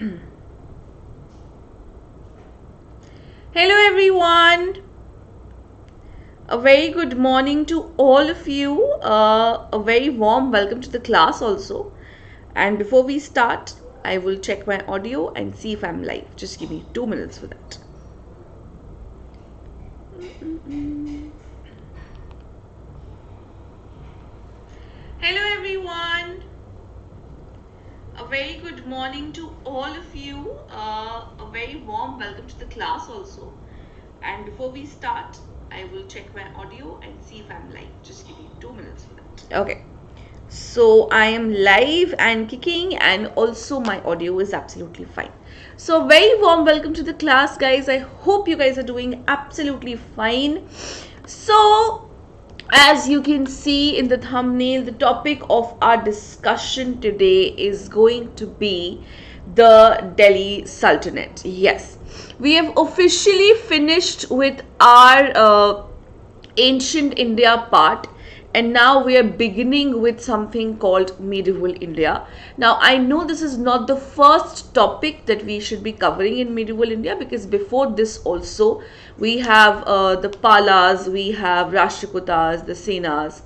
Hello everyone. A very good morning to all of you. A very warm welcome to the class also. And before we start, I will check my audio and see if I'm live. Just give me 2 minutes for that. Hello everyone. A very good morning to all of you. A very warm welcome to the class also. And before we start, I will check my audio and see if I'm live. Just give me 2 minutes for that. Okay. So I am live and kicking, and also my audio is absolutely fine. So very warm welcome to the class, guys. I hope you guys are doing absolutely fine. So as you can see in the thumbnail, the topic of our discussion today is going to be the Delhi Sultanate. Yes, we have officially finished with our ancient India part, and now we are beginning with something called medieval India. Now I know this is not the first topic that we should be covering in medieval India, because before this also we have the Palas, we have Rashtrakutas, the Senas.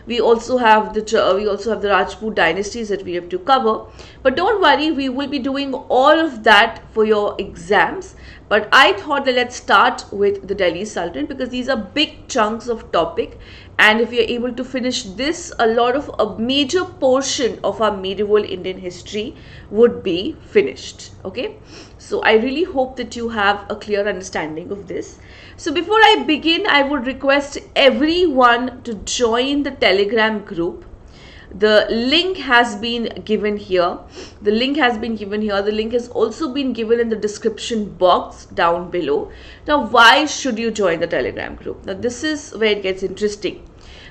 We also have the Rajput dynasties that we have to cover. But don't worry, we will be doing all of that for your exams. But I thought that let's start with the Delhi Sultanate, because these are big chunks of topic, and if we are able to finish this, a major portion of our medieval Indian history would be finished. Okay, so I really hope that you have a clear understanding of this. So before I begin, I would request everyone to join the Telegram group. The link has been given here. The link has also been given in the description box down below. Now, why should you join the Telegram group? Now, this is where it gets interesting.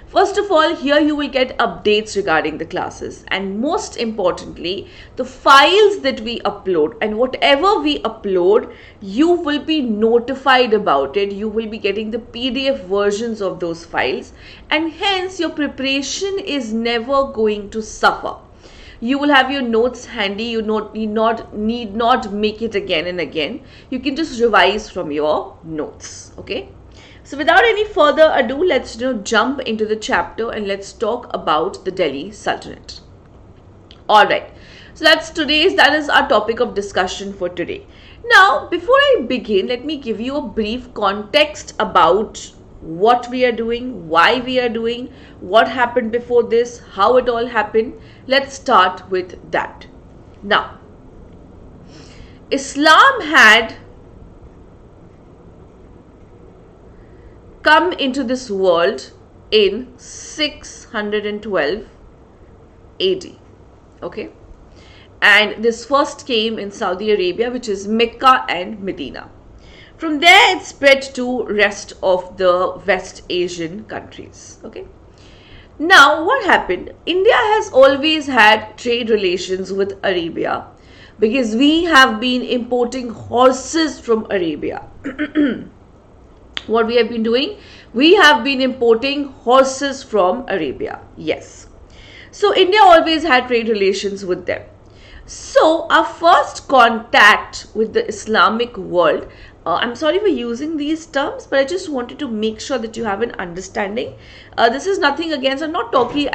First of all, here you will get updates regarding the classes, and most importantly, the files that we upload, and whatever we upload, you will be notified about it. You will be getting the PDF versions of those files, and hence your preparation is never going to suffer. You will have your notes handy. You need not make it again and again. You can just revise from your notes. Okay. So without any further ado, let's jump into the chapter and let's talk about the Delhi Sultanate. Alright, so that is our topic of discussion for today. Now, before I begin, let me give you a brief context about what we are doing, why we are doing, what happened before this, how it all happened. Let's start with that. Now, Islam had come into this world in 612 AD. Okay, and this first came in Saudi Arabia, which is Mecca and Medina. From there it spread to rest of the West Asian countries. Okay, now what happened? India has always had trade relations with Arabia, because we have been importing horses from Arabia. What we have been doing? We have been importing horses from Arabia. Yes. So India always had trade relations with them. So our first contact with the Islamic world, I'm sorry for using these terms, but I just wanted to make sure that you have an understanding. This is nothing against, I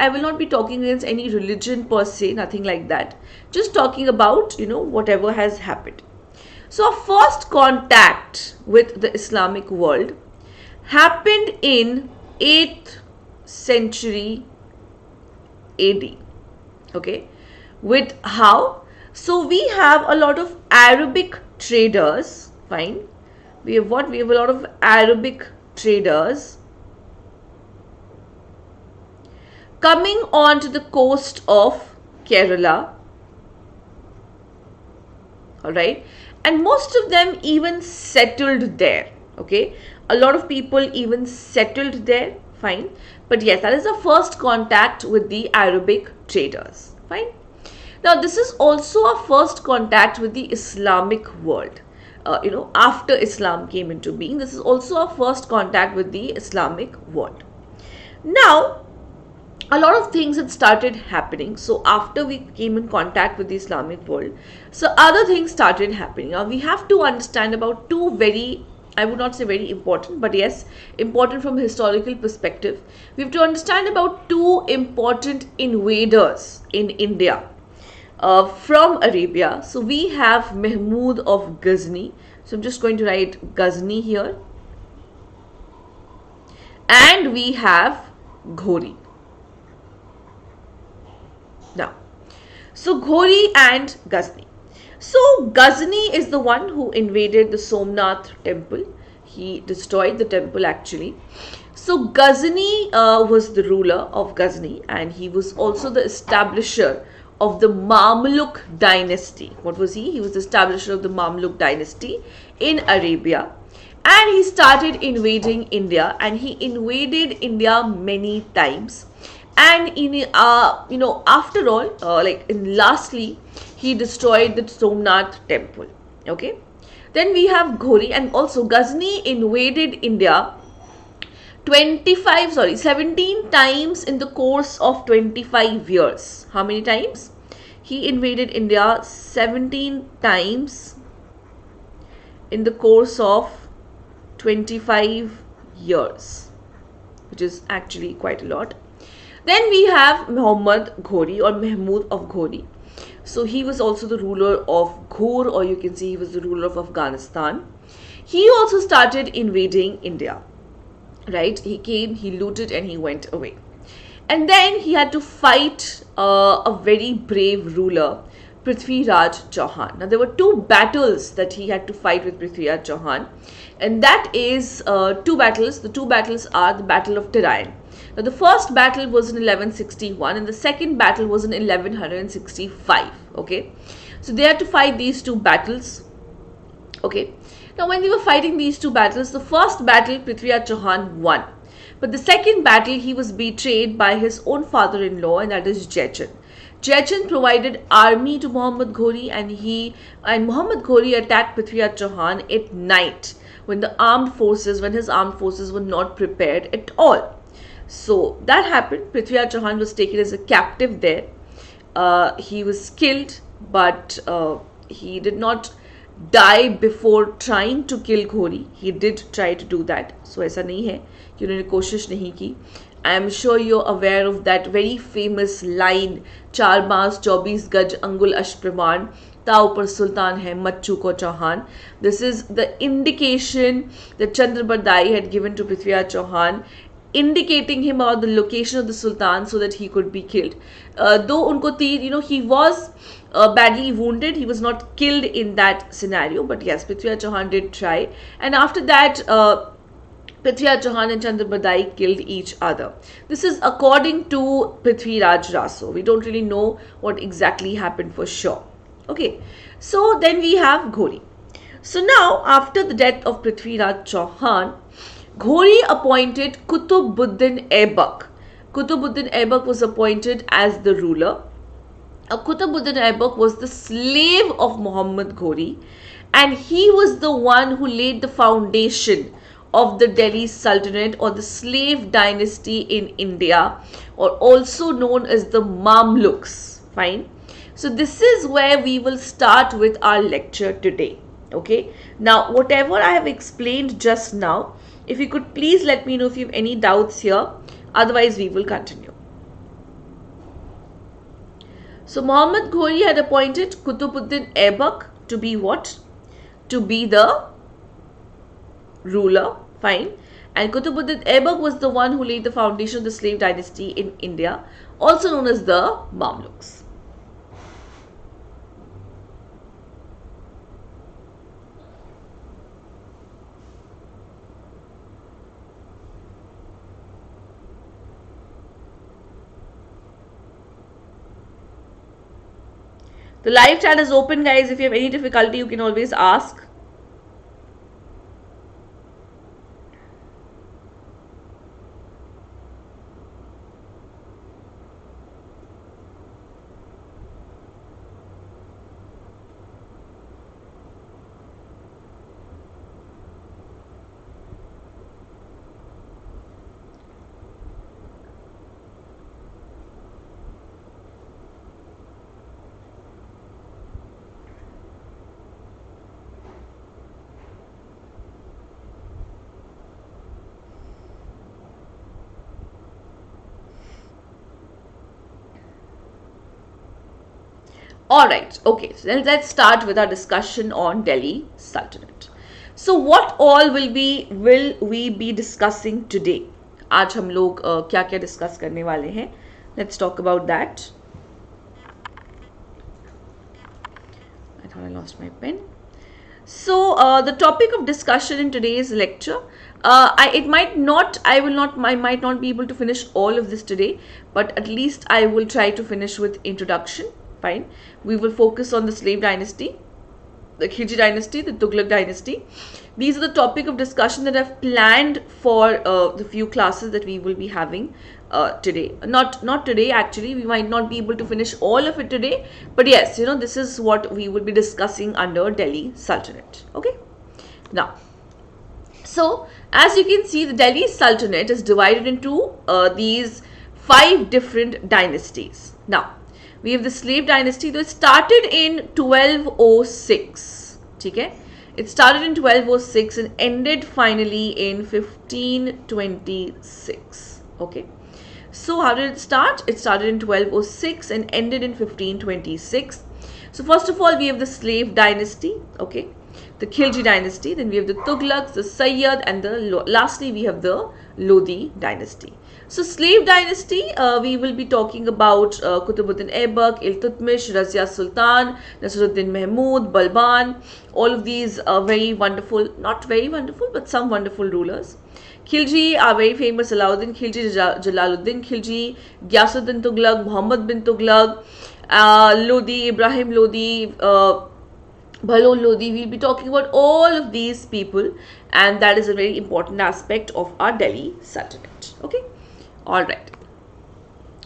will not be talking against any religion per se, nothing like that. Just talking about, whatever has happened. So our first contact with the Islamic world happened in 8th century AD. Okay, with how? So we have a lot of Arabic traders. Fine, we have what? We have a lot of Arabic traders coming on to the coast of Kerala. All right. And most of them even settled there. Okay, a lot of people even settled there. Fine, but yes, that is the first contact with the Arabic traders. Fine. Now this is also our first contact with the Islamic world. After Islam came into being, this is also our first contact with the Islamic world. Now, a lot of things had started happening. So after we came in contact with the Islamic world, so other things started happening. Now we have to understand about two very, I would not say very important, but yes, important from a historical perspective. We have to understand about two important invaders in India from Arabia. So we have Mahmud of Ghazni. So I'm just going to write Ghazni here. And we have Ghori. Now, so Ghori and Ghazni. So Ghazni is the one who invaded the Somnath temple. He destroyed the temple actually. So Ghazni was the ruler of Ghazni, and he was also the establisher of the Mamluk dynasty. What was he? He was the establisher of the Mamluk dynasty in Arabia. And he started invading India, and he invaded India many times. And in after all, lastly, he destroyed the Somnath temple. Okay. Then we have Ghori, and also Ghazni invaded India 17 times in the course of 25 years. How many times? He invaded India 17 times in the course of 25 years, which is actually quite a lot. Then we have Muhammad Ghori or Mahmud of Ghori. So he was also the ruler of Ghor, or you can say he was the ruler of Afghanistan. He also started invading India, right? He came, he looted, and he went away. And then he had to fight a very brave ruler, Prithviraj Chauhan. Now there were two battles that he had to fight with Prithviraj Chauhan, and that is two battles. The two battles are the Battle of Terain. Now the first battle was in 1161 and the second battle was in 1165. Okay, so they had to fight these two battles. Okay, now when they were fighting these two battles, the first battle Prithviraj Chauhan won, but the second battle he was betrayed by his own father-in-law, and that is Jechan. Jechan provided army to Muhammad Ghori, and Muhammad Ghori attacked Prithviraj Chauhan at night when his armed forces were not prepared at all. So that happened. Prithviraj Chauhan was taken as a captive there. He was killed, but he did not die before trying to kill Ghori. He did try to do that. So ऐसा नहीं है कि उन्होंने कोशिश नहीं की. I am sure you're aware of that very famous line, चार मास 24 गज अंगुल अश्प्रमाण ताऊ पर सुल्तान है मच्चू को Chauhan. This is the indication that Chandrabardai had given to Prithviraj Chauhan, indicating him about the location of the Sultan so that he could be killed. Though unko तीर, he was badly wounded, he was not killed in that scenario, but yes, Prithviraj Chauhan did try. And after that, Prithviraj Chauhan and Chandrabardai killed each other. This is according to Prithviraj Raso. We don't really know what exactly happened for sure. Okay, so then we have Ghori. So now, after the death of Prithviraj Chauhan, Ghori appointed Kutubuddin Aibak. Kutubuddin Aibak was appointed as the ruler. Kutubuddin Aibak was the slave of Muhammad Ghori, and he was the one who laid the foundation of the Delhi Sultanate, or the slave dynasty in India, or also known as the Mamluks. Fine. So this is where we will start with our lecture today. Okay. Now, whatever I have explained just now, if you could please let me know if you have any doubts here. Otherwise, we will continue. So Muhammad Ghori had appointed Kutubuddin Aibak to be what? To be the ruler. Fine. And Kutubuddin Aibak was the one who laid the foundation of the slave dynasty in India, also known as the Mamluks. The live chat is open, guys. If you have any difficulty, you can always ask. Alright, okay, so then let's start with our discussion on Delhi Sultanate. So what all will we be discussing today? आज हम लोग क्या क्या discuss करने वाले हैं? Let's talk about that. I thought I lost my pen. So the topic of discussion in today's lecture, I might not be able to finish all of this today, but at least I will try to finish with introduction. Fine. We will focus on the slave dynasty, the Khilji dynasty, the Tughlaq dynasty. These are the topic of discussion that I've planned for the few classes that we will be having today. Not today actually. We might not be able to finish all of it today, but yes, this is what we will be discussing under Delhi Sultanate. Okay. Now, so as you can see, the Delhi Sultanate is divided into these 5 different dynasties. Now, we have the slave dynasty. Though it started in 1206. Okay? It started in 1206 and ended finally in 1526. Okay. So how did it start? It started in 1206 and ended in 1526. So first of all, we have the slave dynasty. Okay. The Khilji dynasty. Then we have the Tughlaqs, the Sayyid, and lastly we have the Lodi dynasty. So slave dynasty, we will be talking about Qutbuddin Aibak, Iltutmish, Razia Sultan, Nasruddin Mahmud, Balban. All of these are very wonderful, not very wonderful, but some wonderful rulers. Khilji are very famous: Alauddin Khilji, Jalaluddin Khilji, Ghyasuddin Tughlaq, Muhammad bin Tughlaq, Lodi, Ibrahim Lodi, Bhalol Lodi. We'll be talking about all of these people, and that is a very important aspect of our Delhi Sultanate. Okay. Alright.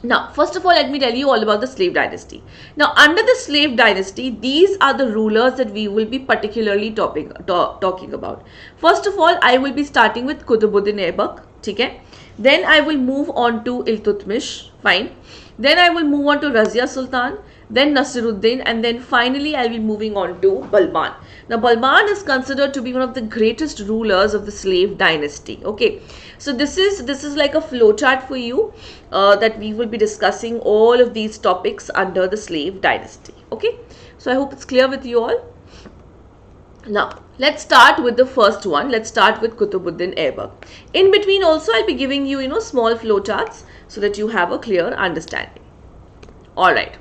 Now, first of all, let me tell you all about the slave dynasty. Now, under the slave dynasty, these are the rulers that we will be particularly talking about. First of all, I will be starting with Qutbuddin Aibak. Okay? Then I will move on to Iltutmish. Fine. Then I will move on to Razia Sultan, then Nasiruddin, and then finally I will be moving on to Balban. Now, Balban is considered to be one of the greatest rulers of the slave dynasty. Okay, so this is like a flowchart for you that we will be discussing all of these topics under the slave dynasty. Okay, so I hope it's clear with you all. Now, let's start with the first one. Let's start with Qutbuddin Aibak. In between also, I'll be giving you, small flowcharts so that you have a clear understanding. Alright.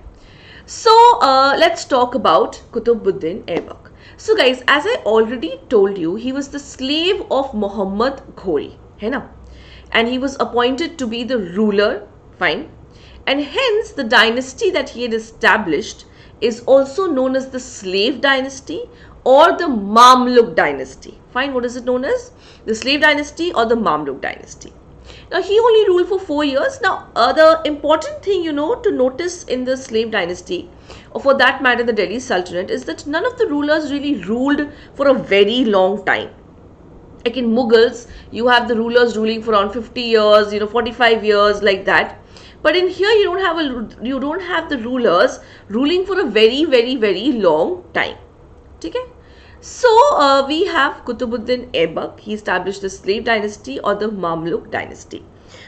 So, let's talk about Qutbuddin Aibak. So, guys, as I already told you, he was the slave of Muhammad Ghori. Hai na? And he was appointed to be the ruler. Fine. And hence, the dynasty that he had established is also known as the slave dynasty or the Mamluk dynasty. Fine, what is it known as? The slave dynasty or the Mamluk dynasty. Now, he only ruled for 4 years. Now, the important thing, to notice in the slave dynasty, or for that matter, the Delhi Sultanate, is that none of the rulers really ruled for a very long time. Like in Mughals, you have the rulers ruling for around 50 years, 45 years, like that. But in here, you don't have the rulers ruling for a very, very, very long time. Okay? So, we have Qutbuddin Aibak. He established the slave dynasty or the Mamluk dynasty.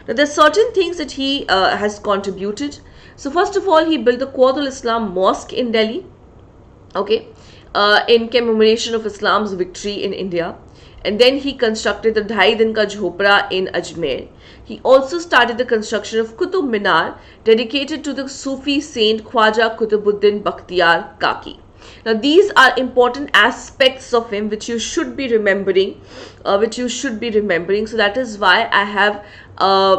Now, there are certain things that he has contributed. So, first of all, he built the Quwwat-ul-Islam Mosque in Delhi. Okay. In commemoration of Islam's victory in India. And then he constructed the Dhai Din Ka Jhopra in Ajmer. He also started the construction of Qutub Minar, dedicated to the Sufi saint Khwaja Qutbuddin Bakhtiyar Kaki. Now, these are important aspects of him which you should be remembering, So that is why I have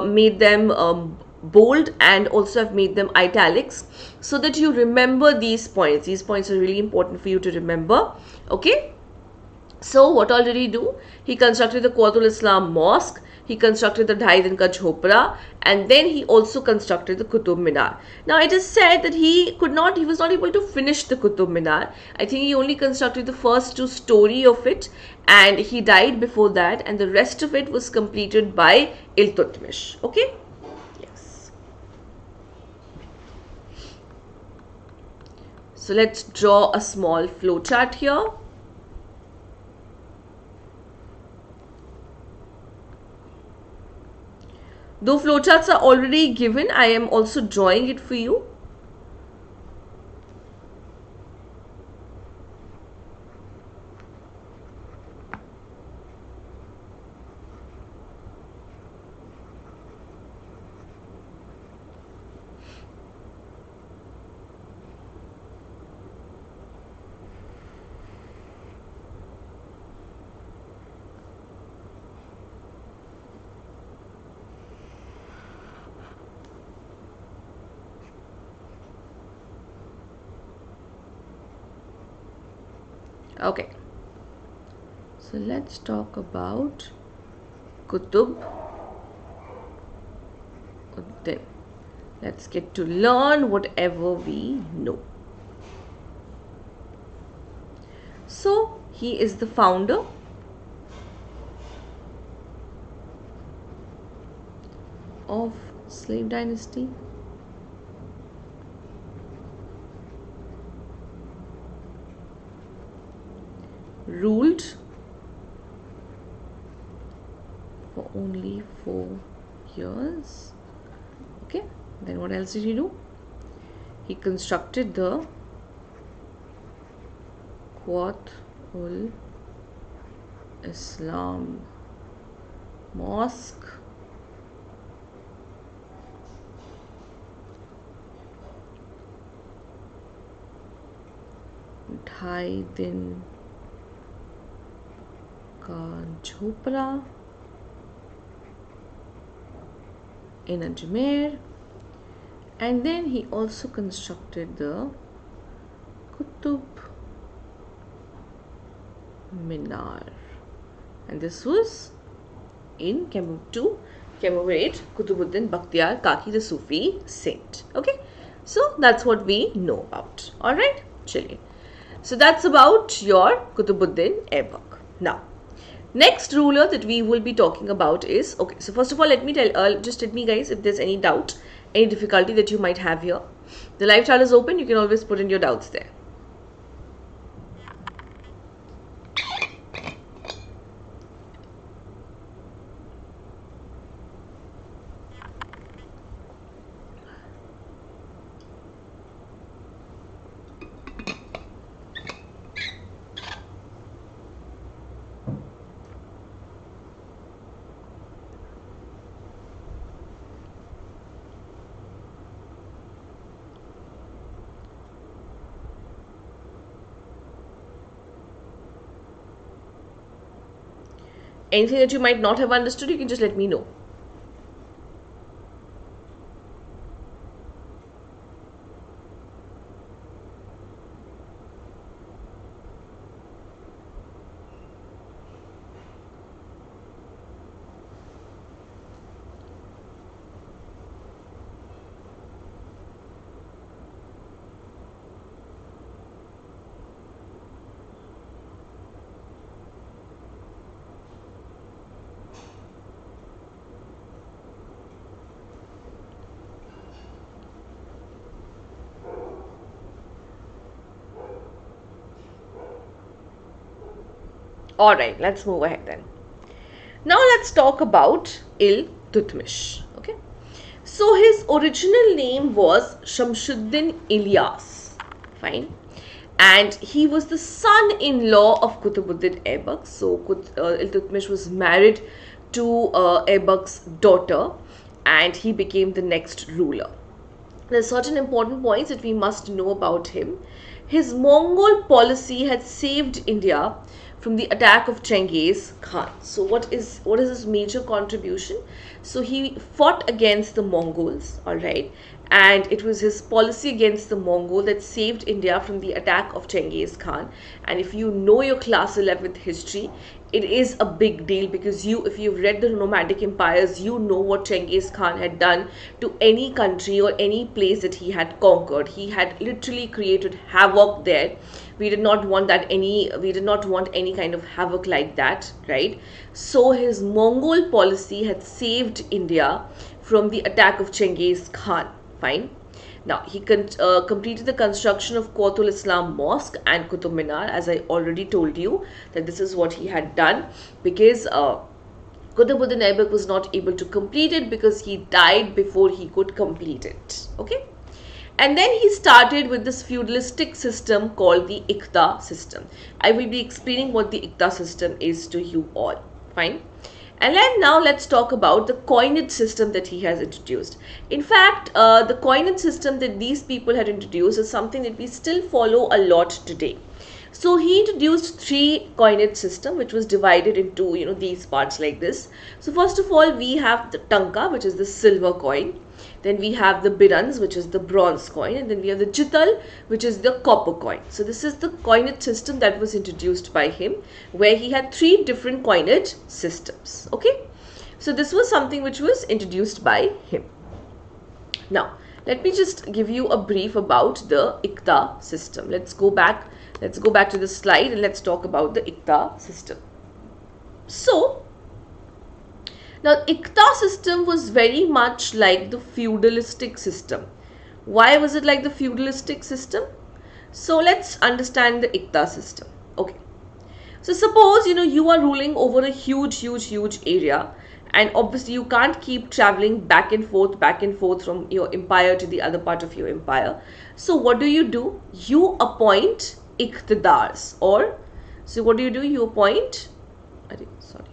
made them bold and also have made them italics so that you remember these points. These points are really important for you to remember. Okay. So, what all did he do? He constructed the Quwwat-ul-Islam Mosque. He constructed the Dhai Din Ka Jhopra, and then he also constructed the Qutub Minar. Now, it is said that he was not able to finish the Qutub Minar. I think he only constructed the first 2 stories of it, and he died before that, and the rest of it was completed by Iltutmish. Okay? Yes. So, let's draw a small flowchart here. Though flowcharts are already given, I am also drawing it for you. Okay, so let's talk about Qutb Uddin. Let's get to learn whatever we know. So he is the founder of slave dynasty. Ruled for only 4 years. Okay, then what else did he do? He constructed the Quat-ul Islam mosque ढाई दिन का झोपड़ा in Ajmer, and then he also constructed the Qutub Minar, and this was in to commemorate Qutbuddin Bakhtiar Kaki, the Sufi saint. Okay, so that's what we know about. All right, chilling. So that's about your Qutbuddin Aibak. Now, next ruler that we will be talking about is, okay, so first of all, let me tell me guys if there's any doubt, any difficulty that you might have here. The live chat is open. You can always put in your doubts there. Anything that you might not have understood, you can just let me know. Alright, let's move ahead then. Now let's talk about Iltutmish. Okay, so his original name was Shamsuddin Ilyas. Fine. And he was the son-in-law of Qutbuddin Aibak. So Iltutmish was married to Aibak's daughter, and he became the next ruler. There are certain important points that we must know about him. His Mongol policy had saved India from the attack of Genghis Khan. So what is his major contribution? So he fought against the Mongols, all right, and it was his policy against the Mongol that saved India from the attack of Genghis Khan. And if you know your class 11th history, it is a big deal, because if you've read the nomadic empires, you know what Genghis Khan had done to any country or any place that he had conquered. He had literally created havoc there. We did not want any kind of havoc like that, right? So his Mongol policy had saved India from the attack of Genghis Khan. Fine. Now, he completed the construction of Quat-ul Islam Mosque and Qutub Minar, as I already told you that this is what he had done, because Qutbuddin Aibak was not able to complete it because he died before he could complete it. Okay. And then he started with this feudalistic system called the Iqta system. I will be explaining what the Iqta system is to you all. Fine. And then now let's talk about the coinage system that he has introduced. In fact, the coinage system that these people had introduced is something that we still follow a lot today. So he introduced 3 coinage system, which was divided into these parts like this. So first of all, we have the tanka, which is the silver coin. Then we have the birans, which is the bronze coin, and then we have the chital, which is the copper coin. So this is the coinage system that was introduced by him, where he had 3 different coinage systems. Okay, so this was something which was introduced by him. Now let me just give you a brief about the Ikta system. Let's go back to the slide and let's talk about the Ikta system. So now, Ikta system was very much like the feudalistic system. Why was it like the feudalistic system? So let's understand the Ikta system. Okay. So suppose you are ruling over a huge area, and obviously you can't keep traveling back and forth from your empire to the other part of your empire. So what do? You appoint Iqtidars, or so what do? You appoint. Sorry.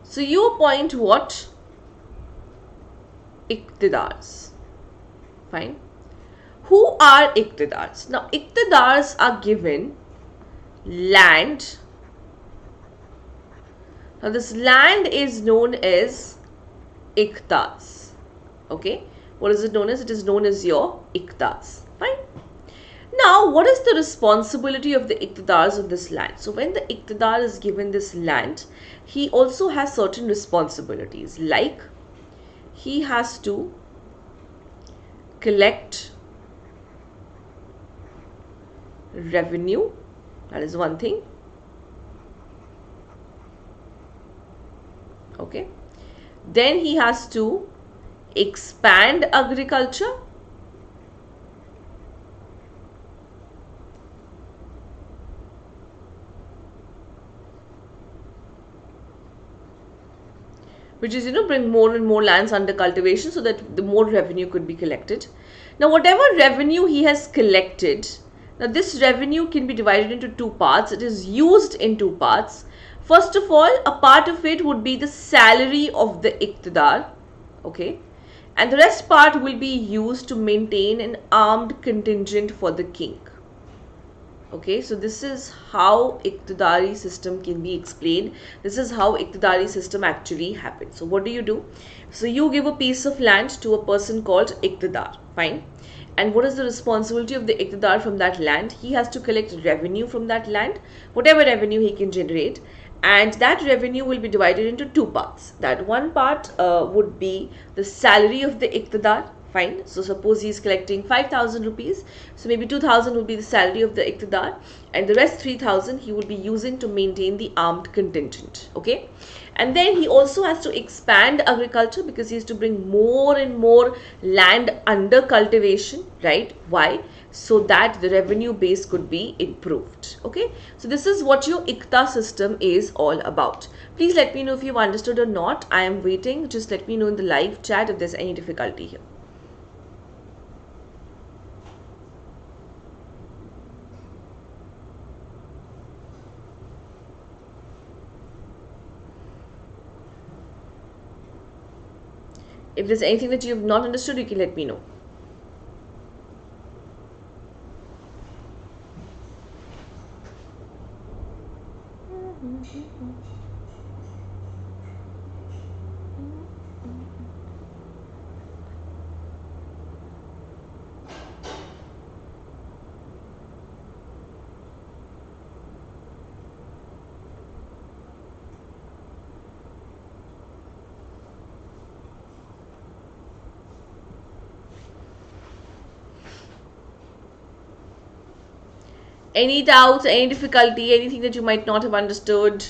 So you appoint what? Iqtidars. Fine. Who are Iqtidars? Now, Iqtidars are given land. Now, this land is known as Iqtas. Okay. What is it known as? It is known as your Iqtas. Fine. Now, what is the responsibility of the Iqtidars of this land? So, when the Iqtidar is given this land, he also has certain responsibilities, like he has to collect revenue. That is one thing. Okay. Then he has to expand agriculture. Which is, bring more and more lands under cultivation so that the more revenue could be collected. Now, whatever revenue he has collected, now this revenue can be divided into 2 parts. It is used in 2 parts. First of all, a part of it would be the salary of the Iqtidar, okay, and the rest part will be used to maintain an armed contingent for the king. Okay, so this is how Iqtidari system can be explained. This is how Iqtidari system actually happens. So what do? So you give a piece of land to a person called Iqtidar. Fine. And what is the responsibility of the Iqtidar from that land? He has to collect revenue from that land, whatever revenue he can generate. And that revenue will be divided into 2 parts. That one part would be the salary of the Iqtidar. Fine. So suppose he is collecting 5,000 rupees. So maybe 2,000 will be the salary of the Iqtidar, and the rest 3,000 he will be using to maintain the armed contingent. Okay. And then he also has to expand agriculture because he has to bring more and more land under cultivation, right? Why? So that the revenue base could be improved. Okay. So this is what your Iqta system is all about. Please let me know if you've understood or not. I am waiting. Just let me know in the live chat if there's any difficulty here. If there's anything that you have not understood, you can let me know. Any doubts, any difficulty, anything that you might not have understood?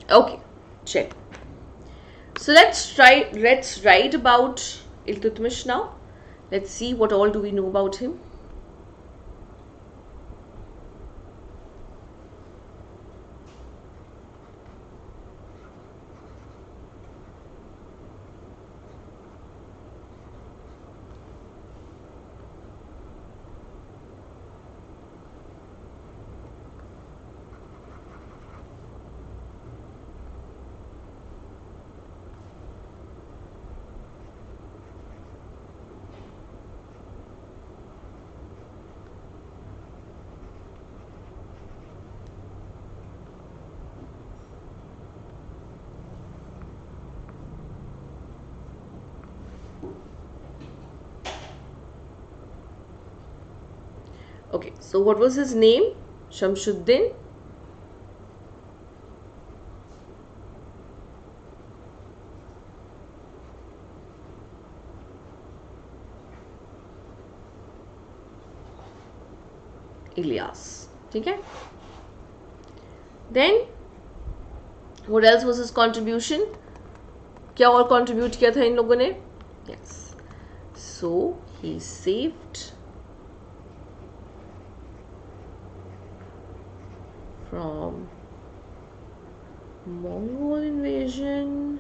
Okay, check. So let's write about Iltutmish now. Let's see what all do we know about him. Okay, so what was his name? Shamsuddin Ilyas. ठीक है? Then what else was his contribution? क्या और contribute किया था इन लोगों ने? Yes. So he saved from Mongol invasion,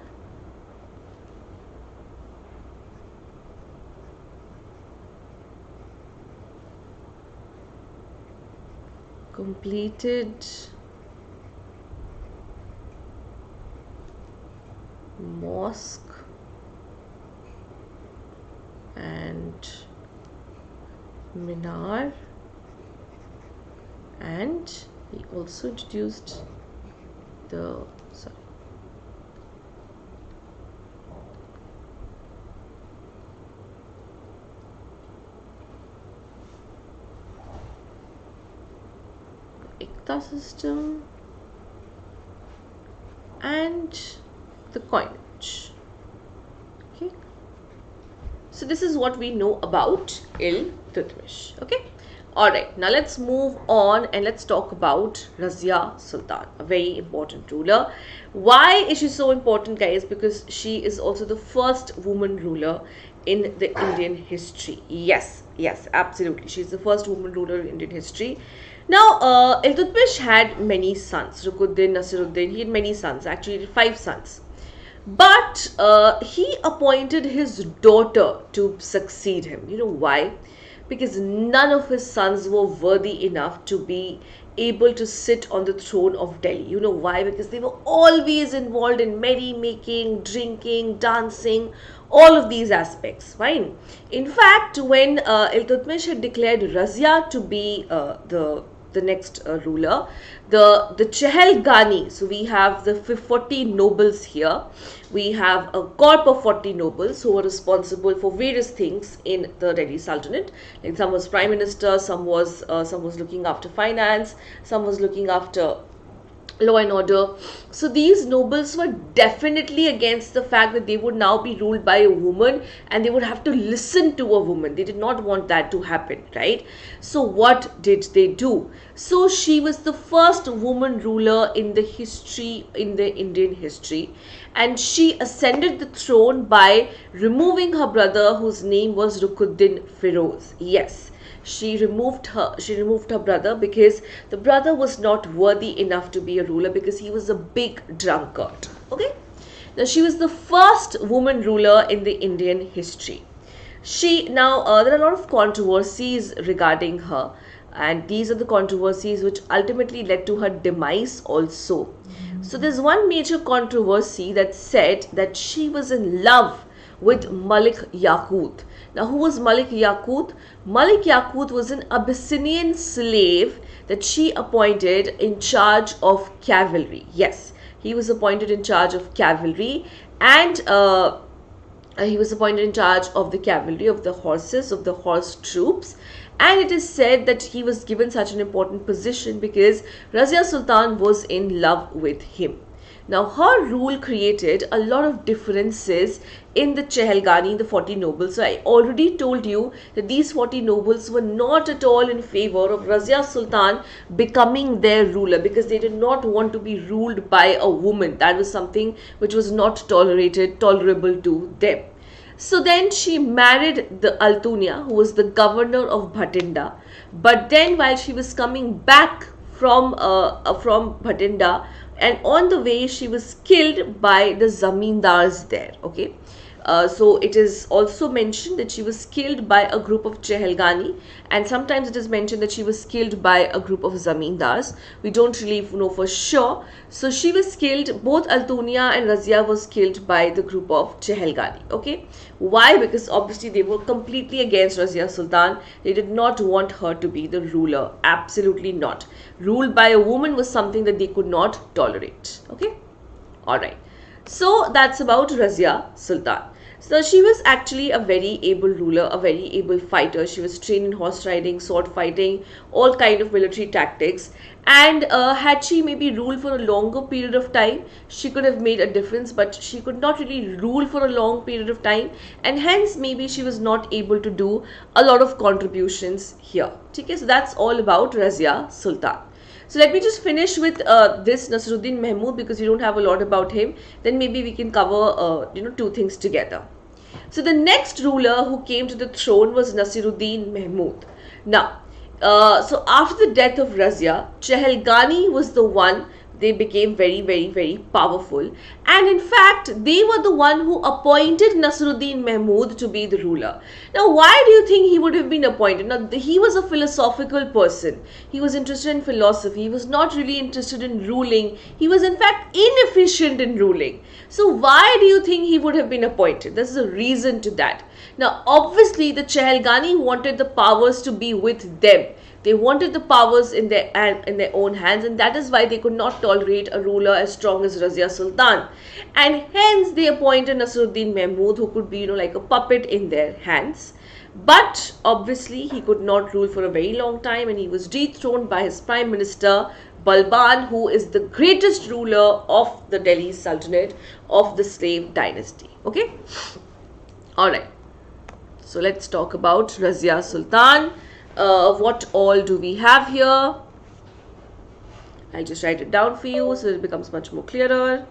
completed mosque and minar, and he also introduced the Ekta system and the coinage. Okay, so this is what we know about Iltutmish. Okay, all right, now let's move on and let's talk about Razia Sultan, a very important ruler. Why is she so important, guys? Because she is also the first woman ruler in the Indian history. Yes, absolutely, she's the first woman ruler in Indian history. Now, Iltutmish had many sons. Rukuddin, Nasiruddin, he had many sons. Actually, he had 5 sons. But he appointed his daughter to succeed him. You know why? Because none of his sons were worthy enough to be able to sit on the throne of Delhi. You know why? Because they were always involved in merrymaking, drinking, dancing, all of these aspects. Fine. In fact, when Iltutmish had declared Razia to be the next ruler, the Chahal Gani, so we have the 40 nobles here. We have a corp of 40 nobles who were responsible for various things in the Delhi Sultanate. Like some was prime minister, some was looking after finance, some was looking after law and order. So these nobles were definitely against the fact that they would now be ruled by a woman and they would have to listen to a woman. They did not want that to happen, right? So what did they do? So she was the first woman ruler in the Indian history, and she ascended the throne by removing her brother, whose name was Rukuddin Firoz. Yes, she removed her brother because the brother was not worthy enough to be a ruler because he was a big drunkard. Okay, now she was the first woman ruler in the Indian history. There are a lot of controversies regarding her, and these are the controversies which ultimately led to her demise also. So there's one major controversy that said that she was in love with Malik Yaqut. Now, who was Malik Yaqut? Malik Yaqut was an Abyssinian slave that she appointed in charge of cavalry. Yes, he was appointed in charge of cavalry, and he was appointed in charge of the cavalry, of the horses, of the horse troops. And it is said that he was given such an important position because Razia Sultan was in love with him. Now, her rule created a lot of differences in the Chehelgani, the 40 nobles. So, I already told you that these 40 nobles were not at all in favor of Razia Sultan becoming their ruler because they did not want to be ruled by a woman. That was something which was not tolerable to them. So then she married the Altunia, who was the governor of Bhatinda. But then, while she was coming back from Bhatinda, and on the way she was killed by the zamindars there. Okay, so it is also mentioned that she was killed by a group of Chehelgani, and sometimes it is mentioned that she was killed by a group of zamindars. We don't really know for sure. So she was killed. Both Altunia and Razia was killed by the group of Chehelgani. Okay, why? Because obviously they were completely against Razia Sultan. They did not want her to be the ruler. Absolutely not. Ruled by a woman was something that they could not tolerate. Okay, all right. So that's about Razia Sultan. So she was actually a very able ruler, a very able fighter. She was trained in horse riding, sword fighting, all kind of military tactics. And had she maybe ruled for a longer period of time, she could have made a difference. But she could not really rule for a long period of time, and hence maybe she was not able to do a lot of contributions here. Okay, so that's all about Razia Sultan. So let me just finish with this Nasruddin Mahmud because we don't have a lot about him. Then maybe we can cover two things together. So the next ruler who came to the throne was Nasiruddin Mahmud. Now, so after the death of Razia, Chehelgani was the one. They became very, very, very powerful, and in fact they were the one who appointed Nasruddin Mahmud to be the ruler. Now, why do you think he would have been appointed? Now, he was a philosophical person. He was interested in philosophy. He was not really interested in ruling. He was in fact inefficient in ruling. So why do you think he would have been appointed? There's a reason to that. Now, obviously the Chehelgani wanted the powers to be with them. They wanted the powers in their own hands, and that is why they could not tolerate a ruler as strong as Razia Sultan. And hence they appointed Nasruddin Mahmud, who could be like a puppet in their hands. But obviously he could not rule for a very long time, and he was dethroned by his prime minister Balban, who is the greatest ruler of the Delhi Sultanate of the slave dynasty. Okay, all right. So let's talk about Razia Sultan. What all do we have here? I'll just write it down for you so it becomes much more clearer.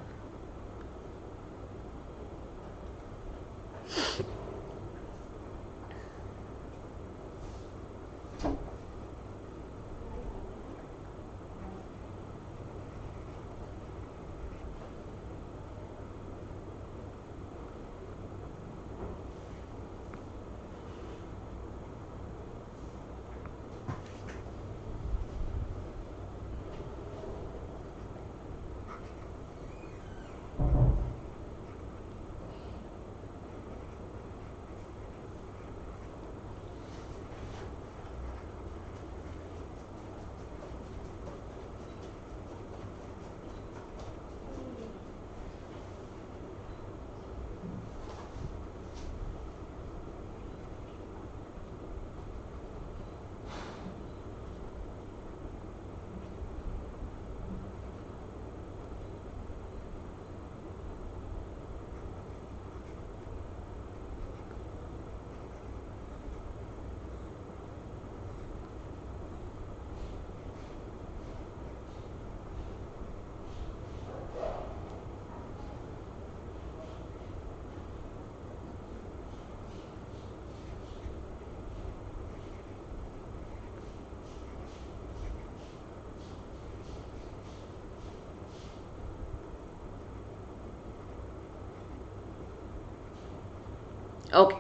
Okay,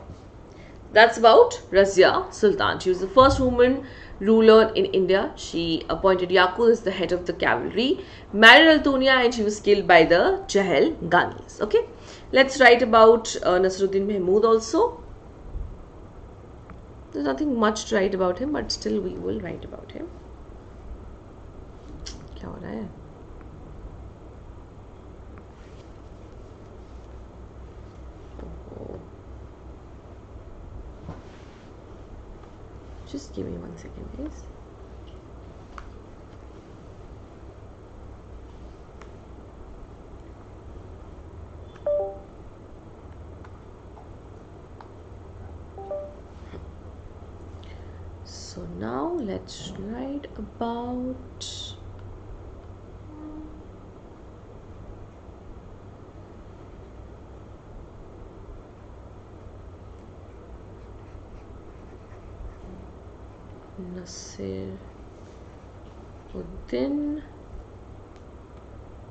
that's about Razia Sultan. She was the first woman ruler in India. She appointed Yaqub as the head of the cavalry, married Altunia, and she was killed by the Chehelganis. Okay, let's write about Nasruddin Mahmud also. There's nothing much to write about him, but still we will write about him. क्या हो रहा है? Just give me 1 second, please. So now let's write about Nasir Uddin.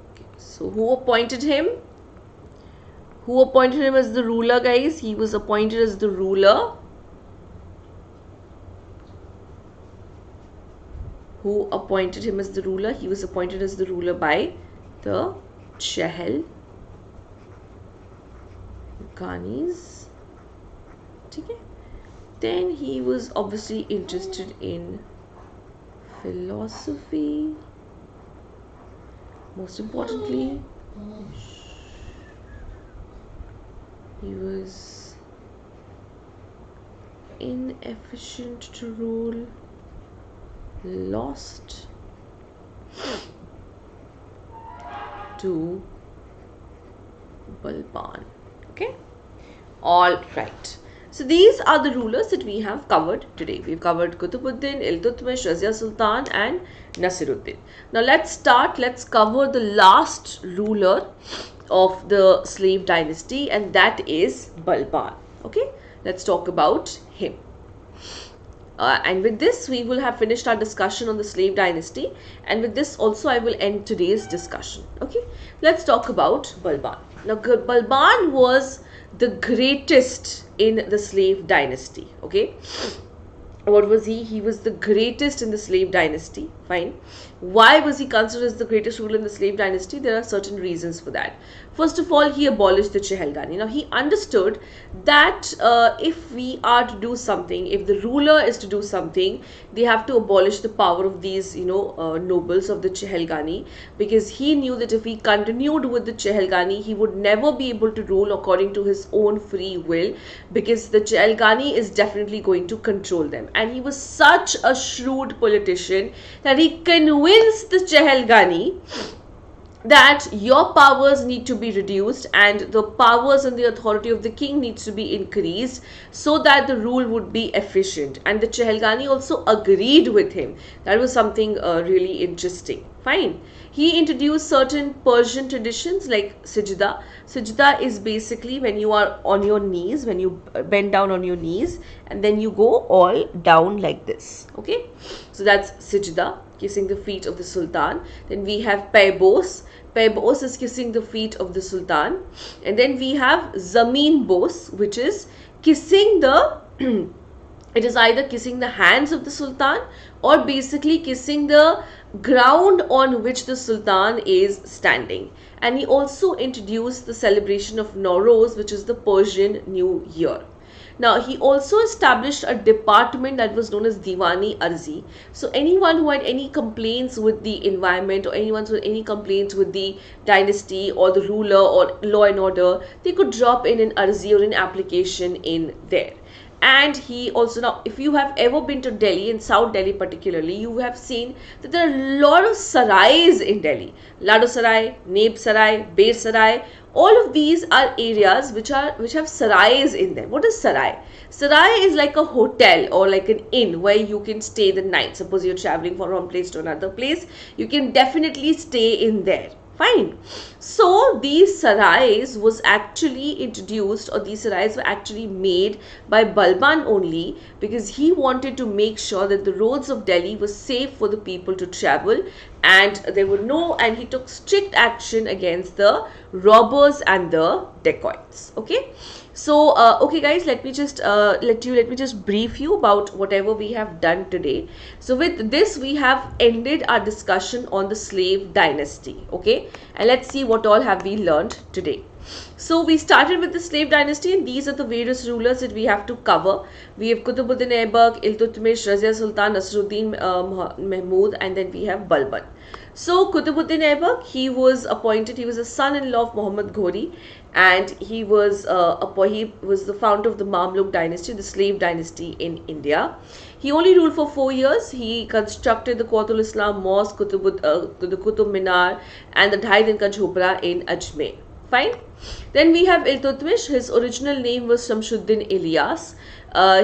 Okay, so who appointed him? Who appointed him as the ruler, guys? He was appointed as the ruler. Who appointed him as the ruler? He was appointed as the ruler by the Chehelganis. Okay. Then he was obviously interested in philosophy. Most importantly, he was inefficient to rule, lost to Balban. Okay, all right. So these are the rulers that we have covered today. We've covered Qutbuddin, Iltutmish, Razia Sultan and Nasiruddin. Now let's cover the last ruler of the slave dynasty, and that is Balban. Okay, let's talk about him. And with this we will have finished our discussion on the slave dynasty, and with this also I will end today's discussion. Okay, let's talk about Balban. Now Balban was the greatest in the slave dynasty. Okay, what was he? He was the greatest in the slave dynasty. Fine. Why was he considered as the greatest ruler in the slave dynasty? There are certain reasons for that. First of all, he abolished the Chehelgani. Now, he understood that if we are to do something, if the ruler is to do something, they have to abolish the power of these, nobles of the Chehelgani, because he knew that if he continued with the Chehelgani, he would never be able to rule according to his own free will, because the Chehelgani is definitely going to control them. And he was such a shrewd politician that he convinced the Chehelgani that your powers need to be reduced and the powers and the authority of the king needs to be increased so that the rule would be efficient. And the Chehelgani also agreed with him. That was something really interesting. Fine. He introduced certain Persian traditions like Sijda. Sijda is basically when you are on your knees, when you bend down on your knees and then you go all down like this. Okay. So that's Sijda, kissing the feet of the Sultan. Then we have Paybos. Paybos is kissing the feet of the Sultan. And then we have Zameen Bos, which is kissing the it is either kissing the hands of the Sultan or basically kissing the ground on which the Sultan is standing. And he also introduced the celebration of Nowruz, which is the Persian New Year. Now, he also established a department that was known as Diwani Arzi. So, anyone who had any complaints with the environment or anyone who had any complaints with the dynasty or the ruler or law and order, they could drop in an Arzi or an application in there. And he also, now if you have ever been to Delhi, in South Delhi particularly, you have seen that there are a lot of sarais in Delhi. Lado Sarai, Neb Sarai, Ber Sarai, all of these are areas which have sarais in them. What is sarai? Sarai is like a hotel or like an inn where you can stay the night. Suppose you're traveling from one place to another place, you can definitely stay in there. Fine. So these sarais was actually introduced, or these sarais were actually made by Balban only because he wanted to make sure that the roads of Delhi were safe for the people to travel, and there were and he took strict action against the robbers and the dacoits. Okay. So, okay guys, let me just brief you about whatever we have done today. So with this, we have ended our discussion on the slave dynasty. Okay. And let's see what all have we learned today. So we started with the slave dynasty, and these are the various rulers that we have to cover. We have Qutbuddin Aibak, Iltutmish, Razia Sultan, Nasruddin Mahmud, and then we have Balban. So Qutbuddin Aibak, he was a son-in-law of Muhammad Ghori, and he was the founder of the Mamluk dynasty, the slave dynasty in India. He only ruled for 4 years. He constructed the Quwatul Islam Mosque, the Qutub Minar, and the Dhai Din Ka Jhopra in Ajmer. Fine. Then we have Iltutmish. His original name was Shamsuddin Ilyas.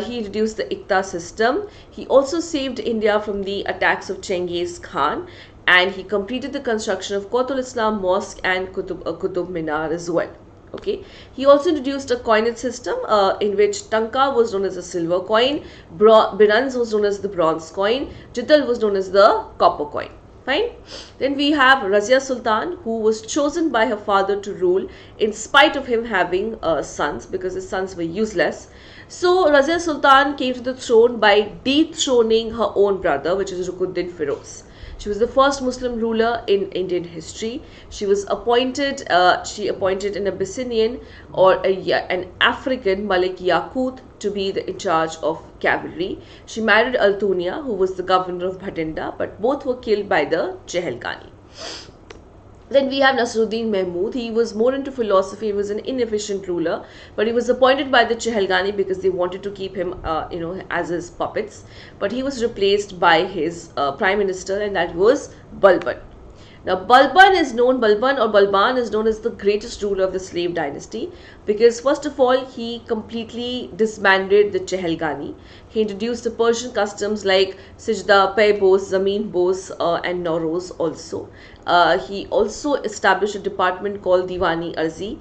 He introduced the Iqta system. He also saved India from the attacks of Genghis Khan, and he completed the construction of Qatul Islam Mosque and Qutub Minar as well. Okay, he also introduced a coinage system in which Tanka was known as the silver coin, Birans was known as the bronze coin, Jittal was known as the copper coin. Fine. Then we have Razia Sultan, who was chosen by her father to rule in spite of him having sons, because his sons were useless. So Razia Sultan came to the throne by dethroning her own brother, which is Rukuddin Firoz. She was the first Muslim ruler in Indian history. She was appointed, an Abyssinian or an African Malik Yaqut to be in charge of cavalry. She married Altunia, who was the governor of Bhatinda, but both were killed by the Chehelgani. Then we have Nasruddin Mahmud. He was more into philosophy. He was an inefficient ruler, but he was appointed by the Chehelgani because they wanted to keep him, as his puppets. But he was replaced by his prime minister, and that was Balban. Now, Balban is known as the greatest ruler of the slave dynasty because, first of all, he completely disbanded the Chehelgani. He introduced the Persian customs like Sijda, Paybos, Zameen Bos, and Noroz also. He also established a department called Diwani Arzi,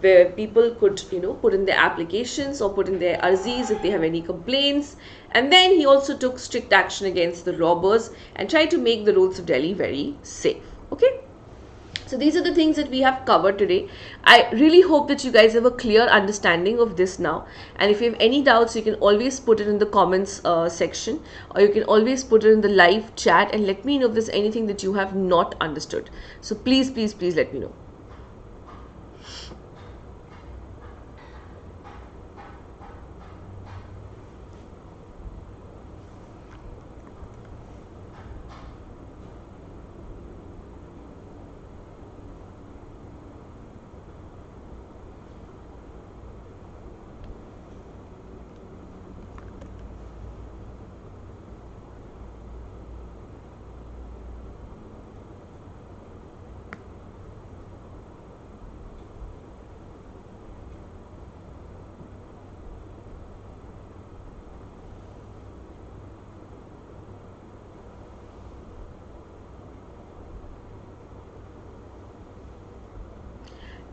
where people could, put in their applications or put in their arzis if they have any complaints. And then he also took strict action against the robbers and tried to make the roads of Delhi very safe. Okay. So these are the things that we have covered today. I really hope that you guys have a clear understanding of this now. And if you have any doubts, you can always put it in the comments section, or you can always put it in the live chat and let me know if there's anything that you have not understood. So please, please, please let me know.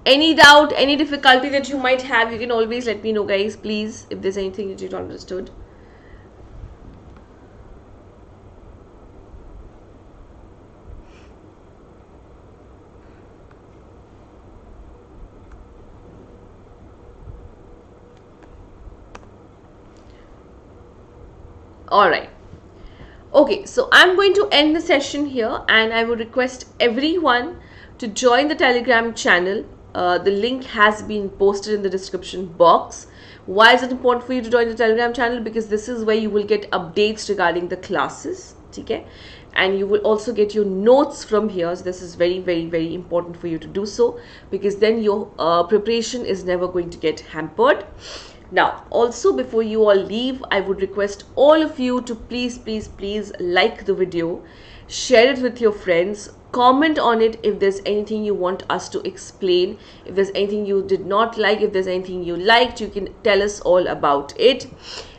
Any doubt, any difficulty that you might have, you can always let me know, guys, please, if there's anything that you don't understood. Alright. Okay, so I'm going to end the session here, and I would request everyone to join the Telegram channel. The link has been posted in the description box. Why is it important for you to join the Telegram channel? Because this is where you will get updates regarding the classes, okay? And you will also get your notes from here. So this is very, very, very important for you to do so, because then your preparation is never going to get hampered. Now, also before you all leave, I would request all of you to please, please, please like the video, share it with your friends, comment on it if there's anything you want us to explain, if there's anything you did not like, if there's anything you liked, you can tell us all about it.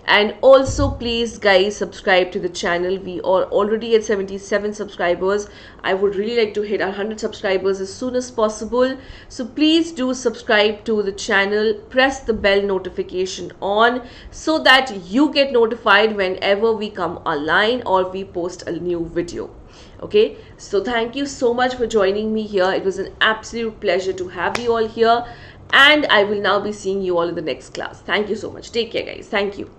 And also, please guys, subscribe to the channel. We are already at 77 subscribers. I would really like to hit 100 subscribers as soon as possible. So please do subscribe to the channel. Press the bell notification on so that you get notified whenever we come online or we post a new video. Okay, so thank you so much for joining me here. It was an absolute pleasure to have you all here, and I will now be seeing you all in the next class. Thank you so much. Take care, guys. Thank you.